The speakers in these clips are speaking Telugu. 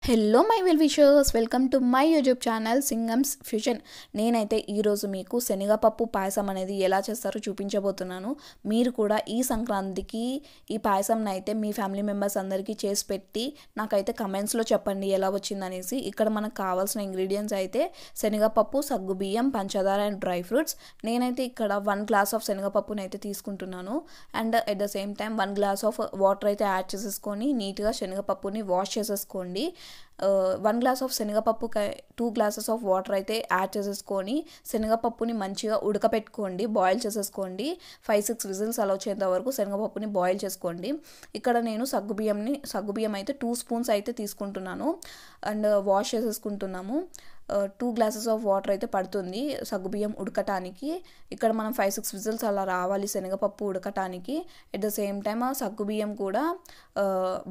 Hello my well wishers, welcome to my YouTube channel Singams fusion. నేనైతే ఈరోజు మీకు శనగపప్పు పాయసం అనేది ఎలా చేస్తారో చూపించబోతున్నాను. మీరు కూడా ఈ సంక్రాంతికి ఈ పాయసంని అయితే మీ ఫ్యామిలీ మెంబర్స్ అందరికీ చేసి పెట్టి నాకైతే కమెంట్స్లో చెప్పండి ఎలా వచ్చిందనేసి. ఇక్కడ మనకు కావాల్సిన ఇంగ్రీడియంట్స్ అయితే శనగపప్పు, సగ్గుబియ్యం, పంచదార అండ్ డ్రై ఫ్రూట్స్. నేనైతే ఇక్కడ 1 గ్లాస్ ఆఫ్ శనగపప్పుని అయితే తీసుకుంటున్నాను. And at the same time 1 glass of water అయితే యాడ్ చేసేసుకొని నీట్గా శనగపప్పుని వాష్ చేసేసుకోండి. 1 గ్లాస్ ఆఫ్ శనగపప్పుకి 2 గ్లాసెస్ ఆఫ్ వాటర్ అయితే యాడ్ చేసేసుకొని శనగపప్పుని మంచిగా ఉడకపెట్టుకోండి, బాయిల్ చేసేసుకోండి. 5-6 విజిల్స్ అలా వచ్చేంత వరకు శనగపప్పుని బాయిల్ చేసుకోండి. ఇక్కడ నేను సగ్గుబియ్యం అయితే 2 స్పూన్స్ అయితే తీసుకుంటున్నాను అండ్ వాష్ చేసేసుకుంటున్నాము. 2 గ్లాసెస్ ఆఫ్ వాటర్ అయితే పడుతుంది సగ్గుబియ్యం ఉడకటానికి. ఇక్కడ మనం 5-6 విజిల్స్ అలా రావాలి శనగపప్పు ఉడకటానికి. ఎట్ ద సేమ్ టైమ్ ఆ సగ్గుబియ్యం కూడా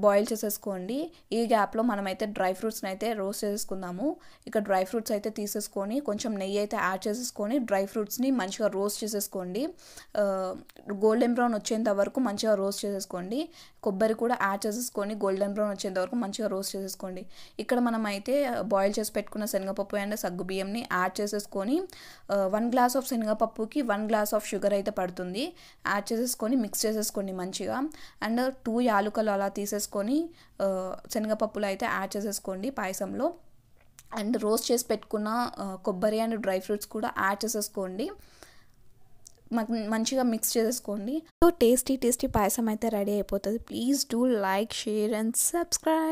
బాయిల్ చేసేసుకోండి. ఈ గ్యాప్లో మనమైతే డ్రై ఫ్రూట్స్ని అయితే రోస్ట్ చేసుకుందాము. ఇక్కడ డ్రై ఫ్రూట్స్ అయితే తీసేసుకొని కొంచెం నెయ్యి అయితే యాడ్ చేసేసుకొని డ్రై ఫ్రూట్స్ని మంచిగా రోస్ట్ చేసేసుకోండి. గోల్డెన్ బ్రౌన్ వచ్చేంత వరకు మంచిగా రోస్ట్ చేసేసుకోండి. కొబ్బరి కూడా యాడ్ చేసేసుకొని గోల్డెన్ బ్రౌన్ వచ్చేంత వరకు మంచిగా రోస్ట్ చేసేసుకోండి. ఇక్కడ మనం అయితే బాయిల్ చేసి పెట్టుకున్న శనగపప్పు అండ్ సగ్గుబియ్యంని యాడ్ చేసేసుకొని 1 గ్లాస్ ఆఫ్ శనగపప్పుకి 1 గ్లాస్ ఆఫ్ షుగర్ అయితే పడుతుంది. యాడ్ చేసేసుకొని మిక్స్ చేసేసుకోండి మంచిగా. అండ్ 2 యాలుకలు అలా తీసేసుకొని శనగపప్పులో అయితే యాడ్ చేసేసుకోండి పాయసంలో. అండ్ రోస్ట్ చేసి పెట్టుకున్న కొబ్బరి అండ్ డ్రై ఫ్రూట్స్ కూడా యాడ్ చేసేసుకోండి. మంచిగా మిక్స్ చేసేసుకోండి. సో టేస్టీ పాయసం అయితే రెడీ అయిపోతుంది. Please do like, share and subscribe.